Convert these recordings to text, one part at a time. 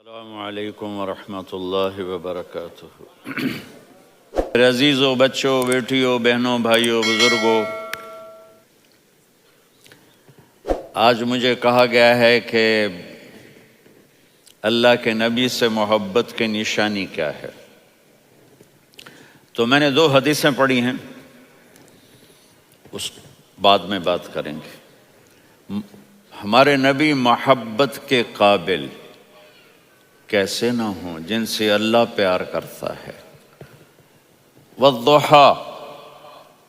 السلام علیکم ورحمۃ اللہ وبرکاتہ۔ میرے عزیزوں، بچوں، بیٹیوں، بہنوں، بھائیوں، بزرگوں، آج مجھے کہا گیا ہے کہ اللہ کے نبی سے محبت کی نشانی کیا ہے، تو میں نے 2 حدیثیں پڑھی ہیں، اس بعد میں بات کریں گے۔ ہمارے نبی محبت کے قابل کیسے نہ ہوں جن سے اللہ پیار کرتا ہے۔ والضحیٰ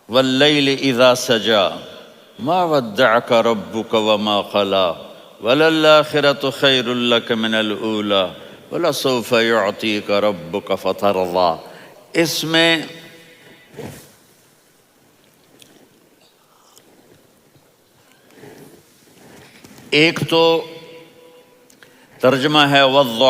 واللیل اذا سجا ما ودعک ربک وما قلی وللآخرۃ خیر لک من الاولی ولسوف یعطیک ربک فترضی۔ اس میں ایک تو ترجمہ ہے والضحیٰ،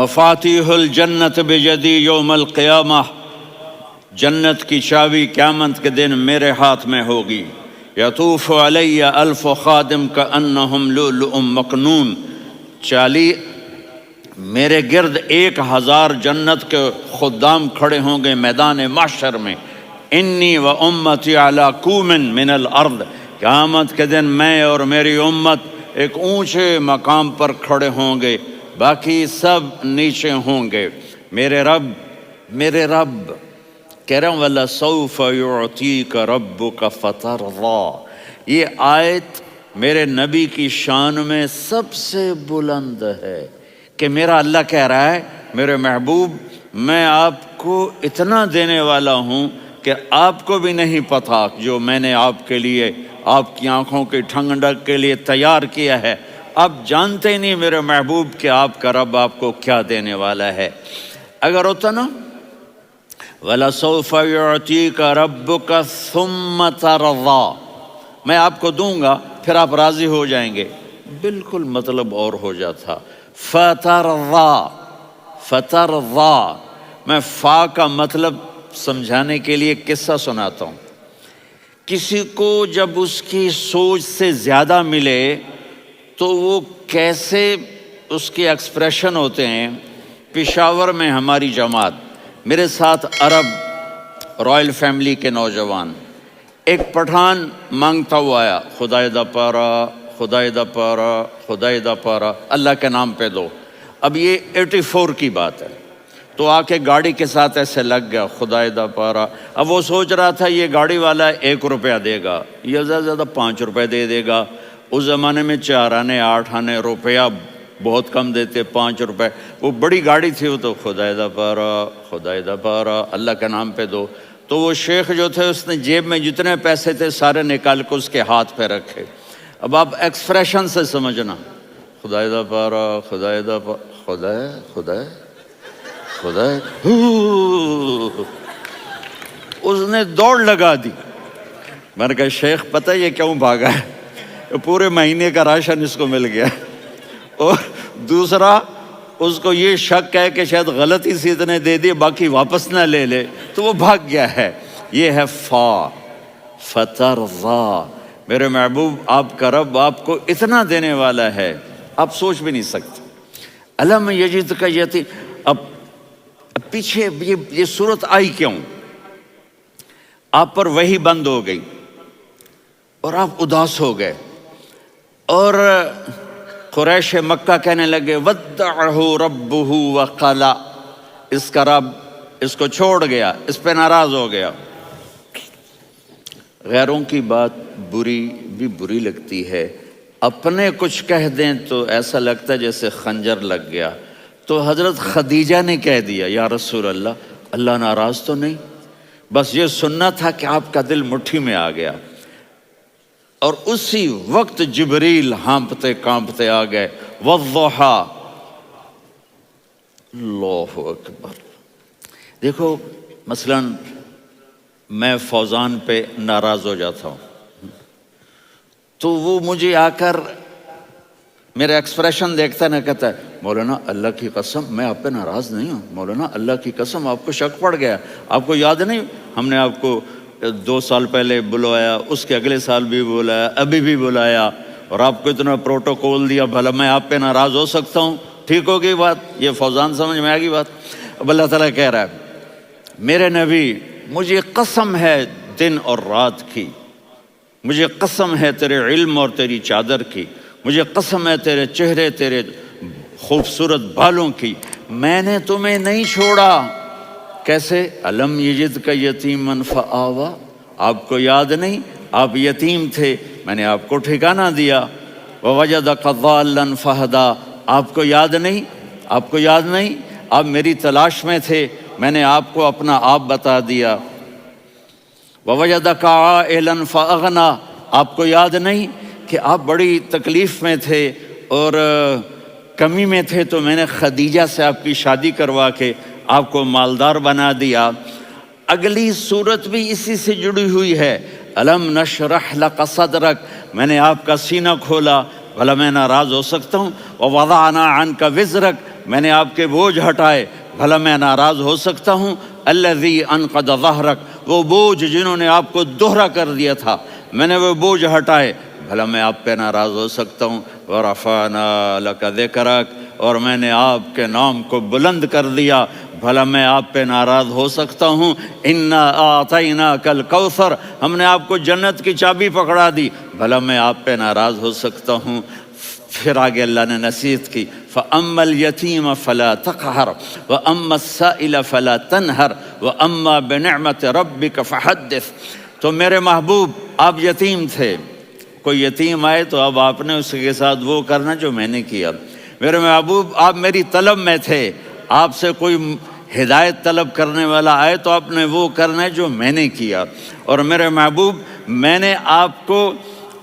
مفاتیح الجنت بجدی یوم القیامہ، جنت کی چابی قیامت کے دن میرے ہاتھ میں ہوگی. یطوف علی الف خادم کانہم لؤلؤ مکنون، میرے گرد 1000 جنت کے خدام کھڑے ہوں گے میدان محشر میں. انی و امتی علی کوم من الارض، قیامت کے دن میں اور میری امت ایک اونچے مقام پر کھڑے ہوں گے، باقی سب نیچے ہوں گے. میرے رب کہہ رہا ہوں وَلَسَوْفَ يُعْطِيكَ رَبُّكَ فَتَرْضَىٰ، یہ آیت میرے نبی کی شان میں سب سے بلند ہے کہ میرا اللہ کہہ رہا ہے میرے محبوب میں آپ کو اتنا دینے والا ہوں کہ آپ کو بھی نہیں پتا جو میں نے آپ کے لیے آپ کی آنکھوں کی ٹھنڈک کے لیے تیار کیا ہے. آپ جانتے نہیں میرے محبوب کہ آپ کا رب آپ کو کیا دینے والا ہے. اگر ہوتا نا وَلَسَوْفَ يُعْطِيكَ رَبُّكَ ثُمَّ تَرْضَىٰ، میں آپ کو دوں گا پھر آپ راضی ہو جائیں گے، بالکل مطلب اور ہو جاتا. فترضا، میں فا کا مطلب سمجھانے کے لیے قصہ سناتا ہوں. کسی کو جب اس کی سوچ سے زیادہ ملے تو وہ کیسے اس کے ایکسپریشن ہوتے ہیں. پشاور میں ہماری جماعت، میرے ساتھ عرب رائل فیملی کے نوجوان، ایک پٹھان مانگتا ہوا آیا خدائے دا پارا خدائے دا پارا خدائے دا پارا، اللہ کے نام پہ دو. اب یہ 84 کی بات ہے، تو آ کے گاڑی کے ساتھ ایسے لگ گیا خدائے دا پارا. اب وہ سوچ رہا تھا یہ گاڑی والا 1 روپیہ دے گا یا زیادہ زیادہ 5 روپے دے گا. اس زمانے میں 4 آنے 8 آنے روپیہ بہت کم دیتے، 5 روپے. وہ بڑی گاڑی تھی، وہ تو خدائے دا پارا خدائے دا پارا اللہ کے نام پہ دو. تو وہ شیخ جو تھے اس نے جیب میں جتنے پیسے تھے سارے نکال کے اس کے ہاتھ پہ رکھے. اب آپ ایکسپریشن سے سمجھنا، خدائے دا پارا خدائے دا پارا خدائے خدائے خدائے، اس نے دوڑ لگا دی. میں نے کہا شیخ پتہ یہ کیوں بھاگا ہے؟ پورے مہینے کا راشن اس کو مل گیا، اور دوسرا اس کو یہ شک ہے کہ شاید غلطی سے اتنے دے دیے باقی واپس نہ لے لے، تو وہ بھاگ گیا ہے. یہ ہے فا، فترضا. میرے محبوب آپ کا رب آپ کو اتنا دینے والا ہے آپ سوچ بھی نہیں سکتے. الم یجدک یتیم، اب پیچھے یہ صورت آئی کیوں؟ آپ پر وحی بند ہو گئی اور آپ اداس ہو گئے، اور قریش مکہ کہنے لگے ودعہ ربہ وقلا، اس کا رب اس کو چھوڑ گیا، اس پہ ناراض ہو گیا. غیروں کی بات بری لگتی ہے، اپنے کچھ کہہ دیں تو ایسا لگتا ہے جیسے خنجر لگ گیا. تو حضرت خدیجہ نے کہہ دیا یا رسول اللہ ناراض تو نہیں؟ بس یہ سننا تھا کہ آپ کا دل مٹھی میں آ گیا. اور اسی وقت جبریل ہانپتے کانپتے آ گئے. والضحا، اللہ اکبر. دیکھو مثلا میں فوزان پہ ناراض ہو جاتا ہوں تو وہ مجھے آ کر میرا ایکسپریشن دیکھتا ہے، نہ کہتا ہے مولانا اللہ کی قسم میں آپ پہ ناراض نہیں ہوں، مولانا اللہ کی قسم آپ کو شک پڑ گیا، آپ کو یاد نہیں ہم نے آپ کو 2 سال پہلے بلوایا، اس کے اگلے سال بھی بلایا، ابھی بھی بلایا، اور آپ کو اتنا پروٹوکول دیا، بھلا میں آپ پہ ناراض ہو سکتا ہوں؟ ٹھیک ہوگی بات؟ یہ فوزان سمجھ میں آ گئی بات. اب اللہ تعالیٰ کہہ رہا ہے میرے نبی مجھے قسم ہے دن اور رات کی، مجھے قسم ہے تیرے علم اور تیری چادر کی، مجھے قسم ہے تیرے چہرے تیرے خوبصورت بالوں کی، میں نے تمہیں نہیں چھوڑا. کیسے؟ الم یجدک یتیما فآویٰ، آپ کو یاد نہیں آپ یتیم تھے، میں نے آپ کو ٹھکانہ دیا. ووجدک ضالا فہدیٰ، آپ کو یاد نہیں آپ میری تلاش میں تھے، میں نے آپ کو اپنا آپ بتا دیا. ووجدک عائلا فاغنیٰ، آپ کو یاد نہیں کہ آپ بڑی تکلیف میں تھے اور کمی میں تھے، تو میں نے خدیجہ سے آپ کی شادی کروا کے آپ کو مالدار بنا دیا. اگلی صورت بھی اسی سے جڑی ہوئی ہے. الم نشرح لک صدرک، میں نے آپ کا سینہ کھولا، بھلا میں ناراض ہو سکتا ہوں؟ ووضعنا عنک وزرک، میں نے آپ کے بوجھ ہٹائے، بھلا میں ناراض ہو سکتا ہوں؟ الذی انقض ظہرک، وہ بوجھ جنہوں نے آپ کو دوہرا کر دیا تھا، میں نے وہ بوجھ ہٹائے، بھلا میں آپ پہ ناراض ہو سکتا ہوں؟ ورفعنا لک ذکرک، اور میں نے آپ کے نام کو بلند کر دیا، بھلا میں آپ پہ ناراض ہو سکتا ہوں؟ انا اعطیناک الکوثر، ہم نے آپ کو جنت کی چابی پکڑا دی، بھلا میں آپ پہ ناراض ہو سکتا ہوں؟ پھر آگے اللہ نے نصیحت کی، فَأَمَّا الْيَتِيمَ فَلَا تَقْهَرْ وَأَمَّا السَّائِلَ فَلَا تَنْهَرْ وَأَمَّا بِنِعْمَةِ رَبِّكَ فَحَدِّثْ۔ تو میرے محبوب، آپ یتیم تھے، کوئی یتیم آئے تو اب آپ نے اس کے ساتھ وہ کرنا جو میں نے کیا۔ میرے محبوب، آپ میری طلب میں تھے، آپ سے کوئی ہدایت طلب کرنے والا آئے تو آپ نے وہ کرنا ہے جو میں نے کیا۔ اور میرے محبوب، میں نے آپ کو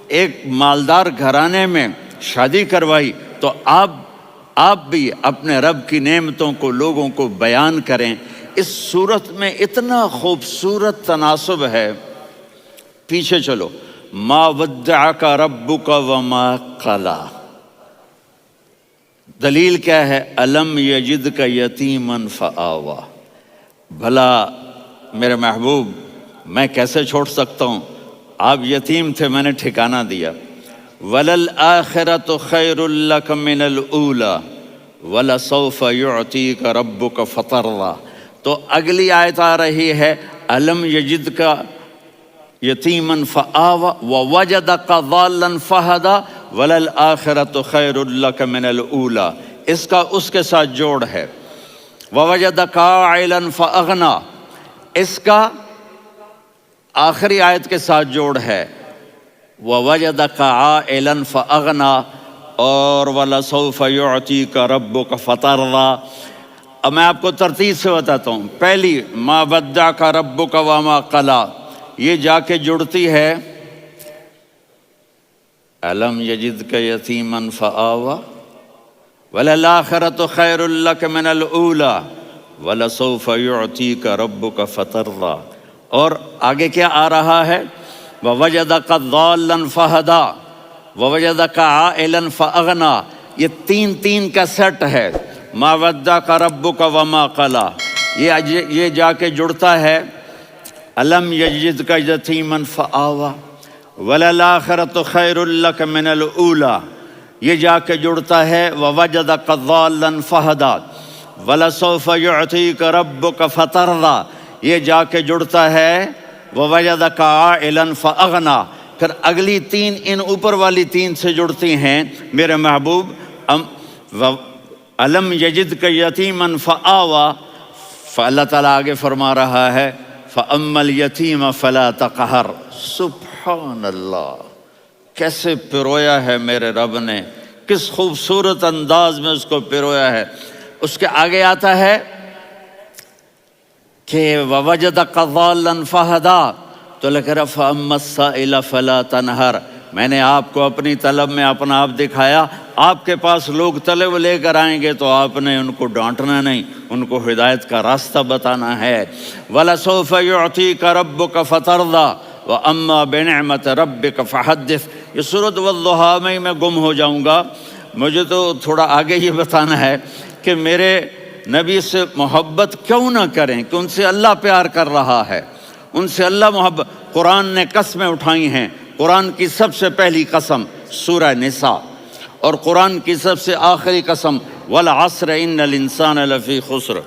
ایک مالدار گھرانے میں شادی کروائی، تو آپ بھی اپنے رب کی نعمتوں کو لوگوں کو بیان کریں۔ اس صورت میں اتنا خوبصورت تناسب ہے، پیچھے چلو، ما ودعک ربک وما قلی، دلیل کیا ہے؟ الم یجدک یتیما فآوی۔ بھلا میرے محبوب، میں کیسے چھوڑ سکتا ہوں؟ آپ یتیم تھے، میں نے ٹھکانہ دیا۔ وَلَلْآخِرَةُ خَيْرٌ لَكَ مِنَ الْأُولَى وَلَسَوْفَ يُعْطِيكَ رَبُّكَ فَتَرْضَىٰ۔ تو اگلی آیت آ رہی ہے، الم یجدک یتیما فآوی ووجدک ضالا فہدی وَلَلْآخِرَةُ خَيْرٌ لَكَ مِنَ الْأُولَى، اس کا اس کے ساتھ جوڑ ہے۔ وَوَجَدَكَ عَائِلًا فَأَغْنَىٰ، اس کا آخری آیت کے ساتھ جوڑ ہے، وَوَجَدَكَ عَائِلًا فَأَغْنَىٰ، اور وَلَسَوْفَ يُعْطِيكَ رَبُّكَ فَتَرْضَىٰ۔ اب میں آپ کو ترتیب سے بتاتا ہوں۔ پہلی، مَا وَدَّعَكَ رَبُّكَ وَمَا قَلَىٰ، یہ جا کے جڑتی ہے الم یجدک یتیما فآوی وَلَلْآخِرَةُ خَيْرٌ لَكَ مِنَ الْأُولَىٰ وَلَسَوْفَ يُعْطِيكَ رَبُّكَ فَتَرْضَىٰ۔ اور آگے کیا آ رہا ہے؟ وَوَجَدَكَ ضَالًّا فَہَدَىٰ وَوَجَدَكَ عَائِلًا فَأَغْنَىٰ، یہ تین کا سیٹ ہے۔ مَا وَدَّعَكَ رَبُّكَ وَمَا قَلَىٰ، یہ جا کے جڑتا ہے الم یجدک یتیما فآوی وَلَلْآخِرَةُ خَيْرٌ لَكَ مِنَ الْأُولَىٰ، یہ جا کے جڑتا ہے وَوَجَدَكَ ضَالًّا فَہَدَىٰ وَلَسَوْفَ يُعْطِيكَ رَبُّكَ فَتَرْضَىٰ، یہ جا کے جڑتا ہے وَوَجَدَكَ عَائِلًا فَأَغْنَىٰ۔ پھر اگلی تین ان اوپر والی تین سے جڑتی ہیں میرے محبوب۔ الم یجدک یتیما فآوی، فاللہ تعالیٰ آگے فرما رہا ہے فَأَمَّا الْيَتِيمَ فَلَا تَقْهَرْ۔ سبحان اللہ، کیسے پرویا ہے میرے رب نے، کس خوبصورت انداز میں اس کو پرویا ہے۔ اس کے آگے آتا ہے کہ وَوَجَدَكَ ضَالًّا فَہَدَىٰ، تو لکھ رہا فَأَمَّا السَّائِلَ فَلَا تَنْهَرْ، میں نے آپ کو اپنی طلب میں اپنا آپ دکھایا۔ آپ کے پاس لوگ طلب لے کر آئیں گے تو آپ نے ان کو ڈانٹنا نہیں، ان کو ہدایت کا راستہ بتانا ہے۔ وَلَسَوْفَ يُعْطِيكَ رَبُّكَ فَتَرْضَىٰ وَأَمَّا بِنِعْمَةِ رَبِّكَ فَحَدِّثْ۔ یہ سورۃ والضحیٰ میں گم ہو جاؤں گا، مجھے تو تھوڑا آگے یہ بتانا ہے کہ میرے نبی سے محبت کیوں نہ کریں، کہ ان سے اللہ پیار کر رہا ہے، ان سے اللہ محبت۔ قرآن نے قسمیں اٹھائی ہیں، قرآن کی سب سے پہلی قسم سورہ نساء، اور قرآن کی سب سے آخری قسم والعصر ان الانسان لفی خسر۔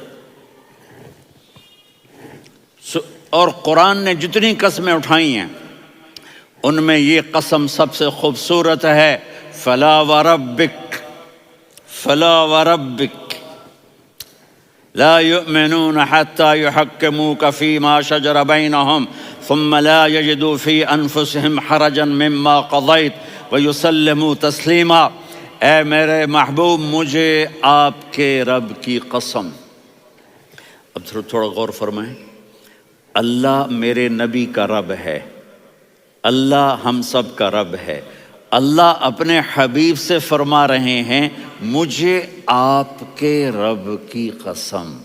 اور قرآن نے جتنی قسمیں اٹھائی ہیں ان میں یہ قسم سب سے خوبصورت ہے، فلا وربک، فلا وربک لا يؤمنون حتى يحكموك فيما شجر بينهم ثم لا يجدوا في انفسهم حرجا مما قضيت ويسلموا تسلیما۔ اے میرے محبوب، مجھے آپ کے رب کی قسم۔ اب تھوڑا غور فرمائیں، اللہ میرے نبی کا رب ہے، اللہ ہم سب کا رب ہے۔ اللہ اپنے حبیب سے فرما رہے ہیں مجھے آپ کے رب کی قسم۔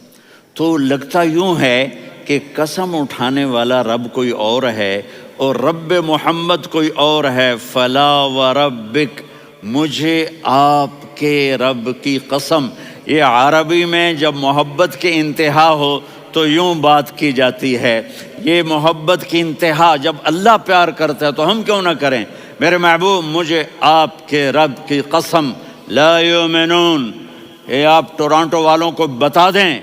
تو لگتا یوں ہے کہ قسم اٹھانے والا رب کوئی اور ہے اور رب محمد کوئی اور ہے۔ فلا وربک، مجھے آپ کے رب کی قسم، یہ عربی میں جب محبت کی انتہا ہو تو یوں بات کی جاتی ہے، یہ محبت کی انتہا جب اللہ پیار کرتا ہے تو ہم کیوں نہ کریں؟ میرے محبوب مجھے آپ کے رب کی قسم لا یؤمنون، یہ آپ ٹورانٹو والوں کو بتا دیں،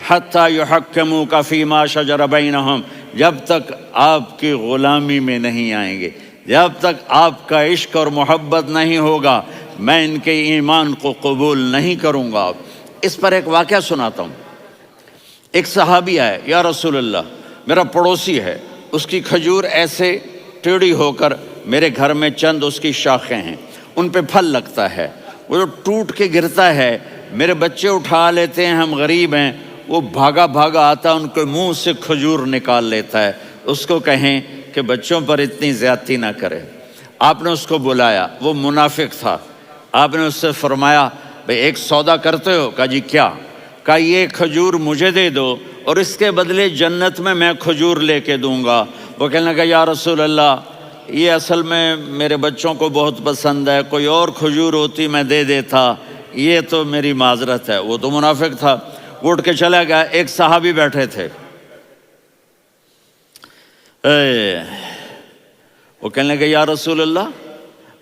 حتی یحکموک فیما شجر بینہم، جب تک آپ کی غلامی میں نہیں آئیں گے، جب تک آپ کا عشق اور محبت نہیں ہوگا، میں ان کے ایمان کو قبول نہیں کروں گا۔ اس پر ایک واقعہ سناتا ہوں۔ ایک صحابی آئے، یا رسول اللہ میرا پڑوسی ہے، اس کی کھجور ایسے ٹیڑھی ہو کر میرے گھر میں چند اس کی شاخیں ہیں، ان پہ پھل لگتا ہے، وہ جو ٹوٹ کے گرتا ہے میرے بچے اٹھا لیتے ہیں، ہم غریب ہیں، وہ بھاگا بھاگا آتا ان کے منہ سے کھجور نکال لیتا ہے۔ اس کو کہیں کہ بچوں پر اتنی زیادتی نہ کرے۔ آپ نے اس کو بلایا، وہ منافق تھا، آپ نے اس سے فرمایا بھئی ایک سودا کرتے ہو؟ کہا جی کیا؟ کہا یہ کھجور مجھے دے دو اور اس کے بدلے جنت میں کھجور لے کے دوں گا۔ وہ کہنے لگا یا رسول اللہ یہ اصل میں میرے بچوں کو بہت پسند ہے، کوئی اور کھجور ہوتی میں دے دیتا، یہ تو میری معذرت ہے۔ وہ تو منافق تھا، وہ اٹھ کے چلا گیا۔ ایک صحابی بیٹھے تھے، وہ کہنے لگے یا رسول اللہ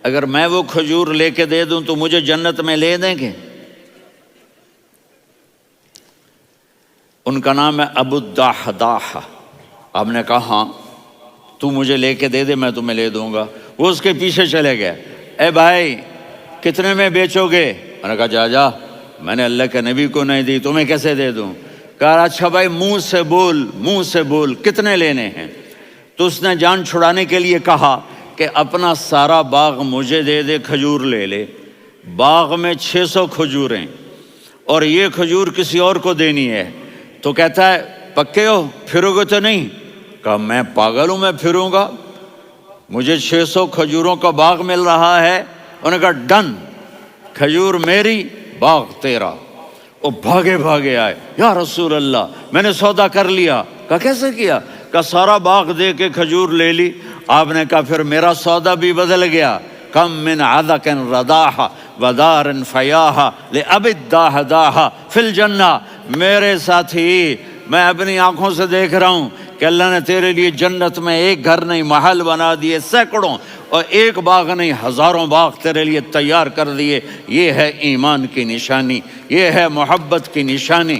اگر میں وہ کھجور لے کے دے دوں تو مجھے جنت میں لے دیں گے؟ ان کا نام ہے ابو الدحداح۔ آپ نے کہا ہاں تو مجھے لے کے دے دے میں تمہیں لے دوں گا۔ وہ اس کے پیچھے چلے گئے، اے بھائی کتنے میں بیچو گے؟ میں نے کہا جا جا، میں نے اللہ کے نبی کو نہیں دی، تمہیں کیسے دے دوں؟ کہا اچھا بھائی منہ سے بول کتنے لینے ہیں؟ تو اس نے جان چھڑانے کے لیے کہا کہ اپنا سارا باغ مجھے دے دے، کھجور لے لے۔ باغ میں 600 کھجوریں اور یہ کھجور کسی اور کو دینی ہے۔ تو کہتا ہے پکے ہو، پھرو گے تو نہیں؟ کہا میں پاگل ہوں، میں پھروں گا؟ مجھے 600 کھجوروں کا باغ مل رہا ہے۔ انہوں نے کہا ڈن، کھجور میری باغ تیرا۔ وہ بھاگے آئے، یا رسول اللہ میں نے سودا کر لیا۔ کہا کیسے کیا؟ کہا سارا باغ دے کے کھجور لے لی۔ آپ نے کہا پھر میرا سودا بھی بدل گیا۔ کم من عذق رداح ودار فیاح لأبی الدحداح فی الجنہ۔ میرے ساتھی میں اپنی آنکھوں سے دیکھ رہا ہوں کہ اللہ نے تیرے لیے جنت میں ایک گھر نہیں محل بنا دیے سینکڑوں، اور ایک باغ نہیں ہزاروں باغ تیرے لیے تیار کر دیے۔ یہ ہے ایمان کی نشانی، یہ ہے محبت کی نشانی۔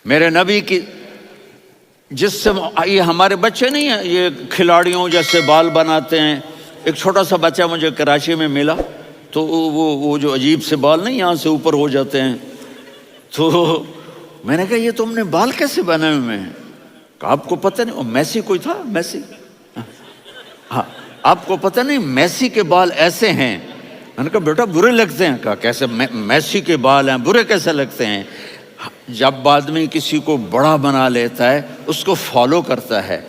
میرے نبی کی جس سے یہ ہمارے بچے نہیں ہیں یہ کھلاڑیوں جیسے بال بناتے ہیں۔ ایک چھوٹا سا بچہ مجھے کراچی میں ملا، تو وہ جو عجیب سے بال نہیں یہاں سے اوپر ہو جاتے ہیں، تو میں نے کہا یہ تم نے بال کیسے بنائے ہوئے ہیں؟ کہا آپ کو پتہ نہیں؟ میسی کوئی تھا، میسی، ہاں آپ کو پتہ نہیں میسی کے بال ایسے ہیں؟ میں نے کہا بیٹا برے لگتے ہیں۔ کہا کیسے؟ میسی کے بال ہیں برے کیسے لگتے ہیں؟ جب آدمی کسی کو بڑا بنا لیتا ہے اس کو فالو کرتا ہے۔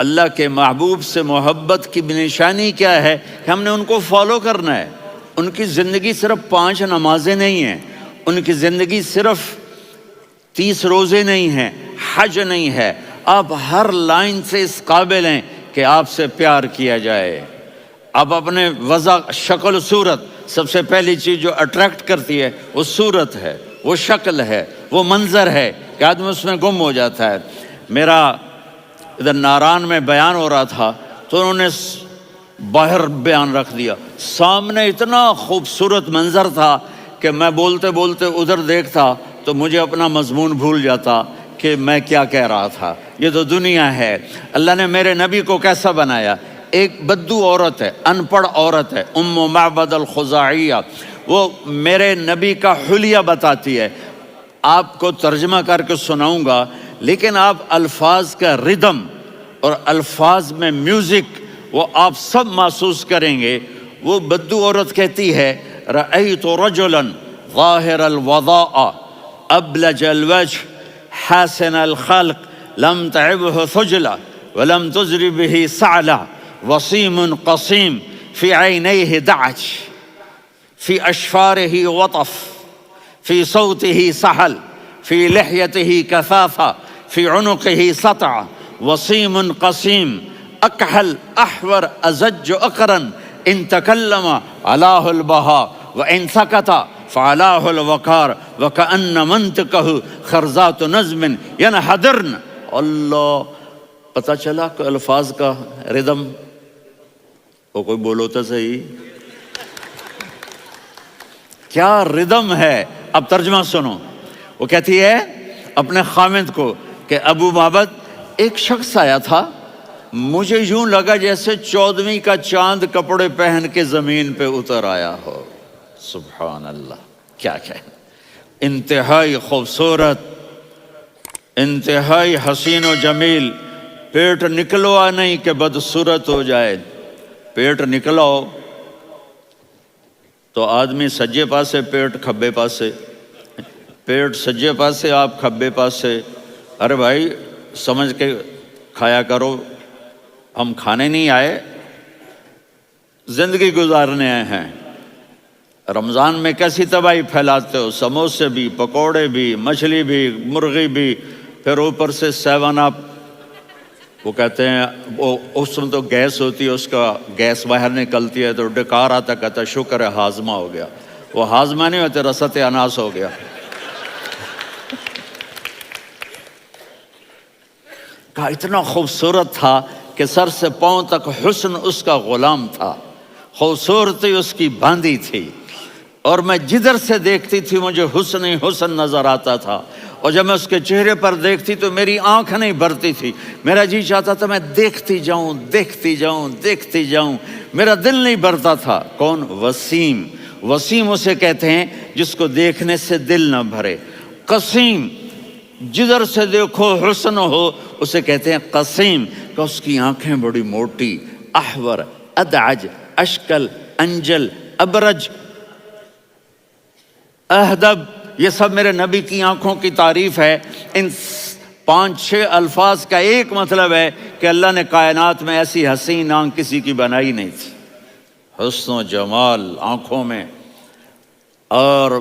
اللہ کے محبوب سے محبت کی نشانی کیا ہے کہ ہم نے ان کو فالو کرنا ہے۔ ان کی زندگی صرف 5 نمازیں نہیں ہیں، ان کی زندگی صرف 30 روزے نہیں ہیں، حج نہیں ہے۔ آپ ہر لائن سے اس قابل ہیں کہ آپ سے پیار کیا جائے۔ آپ اپنے وضع، شکل و صورت، سب سے پہلی چیز جو اٹریکٹ کرتی ہے وہ صورت ہے، وہ شکل ہے، وہ منظر ہے کہ آدمی اس میں گم ہو جاتا ہے۔ میرا ادھر ناران میں بیان ہو رہا تھا تو انہوں نے باہر بیان رکھ دیا، سامنے اتنا خوبصورت منظر تھا کہ میں بولتے بولتے ادھر دیکھتا تو مجھے اپنا مضمون بھول جاتا کہ میں کیا کہہ رہا تھا۔ یہ تو دنیا ہے۔ اللہ نے میرے نبی کو کیسا بنایا؟ ایک بدو عورت ہے، ان پڑھ عورت ہے، ام معبد الخزاعیہ، وہ میرے نبی کا حلیہ بتاتی ہے۔ آپ کو ترجمہ کر کے سناؤں گا، لیکن آپ الفاظ کا ردم اور الفاظ میں میوزک وہ آپ سب محسوس کریں گے۔ وہ بدو عورت کہتی ہے رأیت رجلا ظاہر الوضاء ابلج الوجه حسن الخلق لم تعبه ثجلة ولم تزر به سعلة وصيم قصيم في عينيه دعج في أشفاره وطف في صوته سحل في لحيته كثافة في عنقه سطع وصيم قصيم اکحل احور ازج اقرن ان تکلم علاہ البہا وان سکت فعلاہ الوقار وکأن منطقہ خرزات نظم ینحدرن. اللہ، پتہ چلا کہ الفاظ کا ردم. وہ کوئی بولو تو صحیح، کیا ردم ہے. اب ترجمہ سنو. وہ کہتی ہے اپنے خامد کو کہ ابو معبد، ایک شخص آیا تھا، مجھے یوں لگا جیسے 14ویں کا چاند کپڑے پہن کے زمین پہ اتر آیا ہو. سبحان اللہ، کیا کہنا. انتہائی خوبصورت، انتہائی حسین و جمیل. پیٹ نکلوا نہیں کہ بدصورت ہو جائے. پیٹ نکلاؤ تو آدمی سجے پاسے پیٹ کھبے پاسے، پیٹ سجے پاسے آپ کھبے پاسے. ارے بھائی سمجھ کے کھایا کرو، ہم کھانے نہیں آئے، زندگی گزارنے آئے ہیں. رمضان میں کیسی تباہی پھیلاتے ہو، سموسے بھی، پکوڑے بھی، مچھلی بھی، مرغی بھی، پھر اوپر سے 7 اپ. وہ کہتے ہیں وہ اس میں تو گیس ہوتی ہے، اس کا گیس باہر نکلتی ہے تو ڈکار آتا، کہتا ہے شکر ہے ہاضمہ ہو گیا. وہ ہاضمہ نہیں ہوتے، رسط اناس ہو گیا. کہا اتنا خوبصورت تھا کہ سر سے پاؤں تک حسن اس کا غلام تھا، خوبصورتی اس کی باندھی تھی، اور میں جدھر سے دیکھتی تھی مجھے حسن ہی حسن نظر آتا تھا. اور جب میں اس کے چہرے پر دیکھتی تو میری آنکھ نہیں بھرتی تھی، میرا جی چاہتا تھا میں دیکھتی جاؤں دیکھتی جاؤں دیکھتی جاؤں، میرا دل نہیں بھرتا تھا. کون؟ وسیم. وسیم اسے کہتے ہیں جس کو دیکھنے سے دل نہ بھرے. قسیم، جدھر سے دیکھو حسن ہو، اسے کہتے ہیں قسیم، کہ اس کی آنکھیں بڑی موٹی. احور، ادعج، اشکل، انجل، ابرج، اہدب، یہ سب میرے نبی کی آنکھوں کی تعریف ہے. ان 5-6 الفاظ کا ایک مطلب ہے کہ اللہ نے کائنات میں ایسی حسین آنکھ کسی کی بنائی نہیں تھی. حسن و جمال آنکھوں میں، اور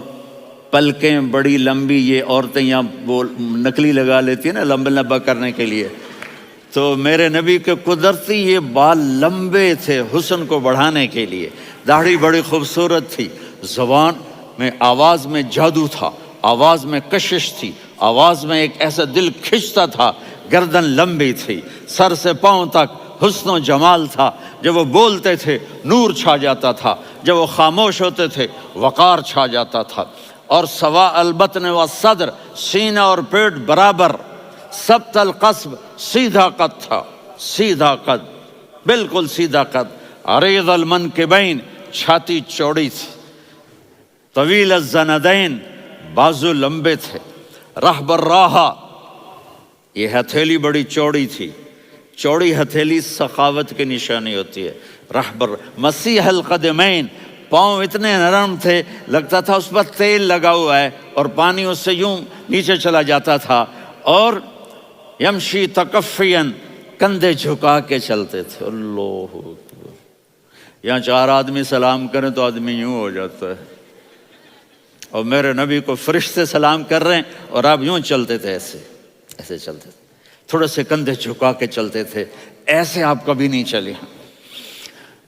پلکیں بڑی لمبی. یہ عورتیں یہاں وہ نکلی لگا لیتی ہیں نا لمبا لمبا کرنے کے لیے، تو میرے نبی کے قدرتی یہ بال لمبے تھے حسن کو بڑھانے کے لیے. داڑھی بڑی خوبصورت تھی. زبان میں، آواز میں جادو تھا، آواز میں کشش تھی، آواز میں ایک ایسا دل کھنچتا تھا. گردن لمبی تھی، سر سے پاؤں تک حسن و جمال تھا. جب وہ بولتے تھے نور چھا جاتا تھا، جب وہ خاموش ہوتے تھے وقار چھا جاتا تھا. اور سوا البطن و صدر، سینہ اور پیٹ برابر. سبت القصب، سیدھا قد تھا، سیدھا قد، بالکل سیدھا قد. عریض المنکبین، چھاتی چوڑی تھی. طویل الزندین، بازو لمبے تھے. رحب الراحہ، یہ ہتھیلی بڑی چوڑی تھی. چوڑی ہتھیلی سخاوت کی نشانی ہوتی ہے. رحب مسیح القدمین، پاؤں اتنے نرم تھے لگتا تھا اس پر تیل لگا ہوا ہے، اور پانی اس سے یوں نیچے چلا جاتا تھا. اور یمشی تکفین، کندھے جھکا کے چلتے تھے. اللہ اکبر. یہاں 4 آدمی سلام کریں تو آدمی یوں ہو جاتا ہے، اور میرے نبی کو فرشتے سلام کر رہے ہیں اور آپ یوں چلتے تھے، ایسے ایسے چلتے تھے، تھوڑے سے کندھے جھکا کے چلتے تھے. ایسے آپ کبھی نہیں چلے.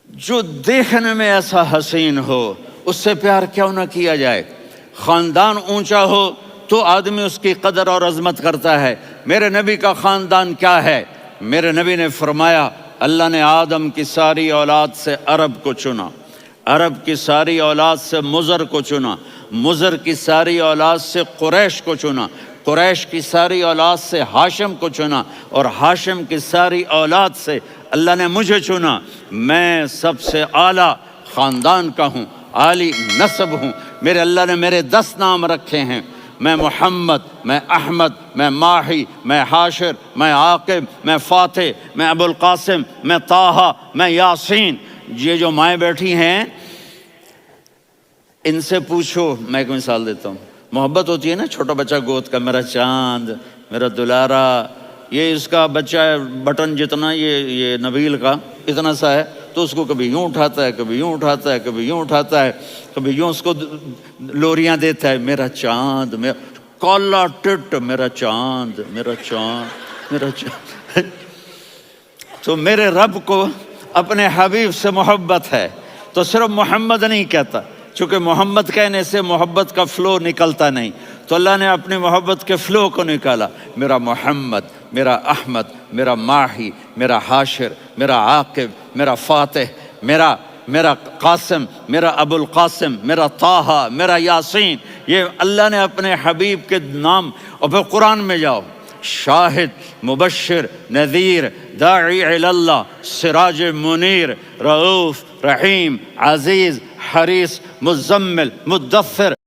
جو دیکھنے میں ایسا حسین ہو اس سے پیار کیوں نہ کیا جائے. خاندان اونچا ہو تو آدمی اس کی قدر اور عظمت کرتا ہے. میرے نبی کا خاندان کیا ہے؟ میرے نبی نے فرمایا اللہ نے آدم کی ساری اولاد سے عرب کو چنا، عرب کی ساری اولاد سے مضر کو چنا، مضر کی ساری اولاد سے قریش کو چنا، قریش کی ساری اولاد سے ہاشم کو چنا، اور ہاشم کی ساری اولاد سے اللہ نے مجھے چنا. میں سب سے اعلیٰ خاندان کا ہوں، عالی نسب ہوں. میرے اللہ نے میرے 10 نام رکھے ہیں. میں محمد، میں احمد، میں ماہی، میں حاشر، میں عاقب، میں فاتح، میں ابو القاسم، میں طٰہٰ، میں یاسین. یہ جو مائیں بیٹھی ہیں ان سے پوچھو. میں ایک مثال دیتا ہوں. محبت ہوتی ہے نا، چھوٹا بچہ گود کا، میرا چاند، میرا دلارا. یہ اس کا بچہ ہے بٹن جتنا، یہ نبیل کا اتنا سا ہے، تو اس کو کبھی یوں اٹھاتا ہے، کبھی یوں اٹھاتا ہے، کبھی یوں اٹھاتا ہے، کبھی یوں اس کو لوریاں دیتا ہے. میرا چاند، میرا کالا ٹٹ، میرا چاند، میرا چاند، میرا چاند. تو میرے رب کو اپنے حبیب سے محبت ہے تو صرف محمد نہیں کہتا، چونکہ محمد کہنے سے محبت کا فلو نکلتا نہیں، تو اللہ نے اپنی محبت کے فلو کو نکالا، میرا محمد، میرا احمد، میرا ماہی، میرا حاشر، میرا عاقب، میرا فاتح، میرا قاسم، میرا ابو القاسم، میرا طٰہٰ، میرا یاسین، یہ اللہ نے اپنے حبیب کے نام۔ اور پھر قرآن میں جاؤ، شاہد، مبشر، نذیر، داعی الی اللہ، سراج منیر، رؤوف، رحیم، عزیز، حریص، مزمل، مدثر۔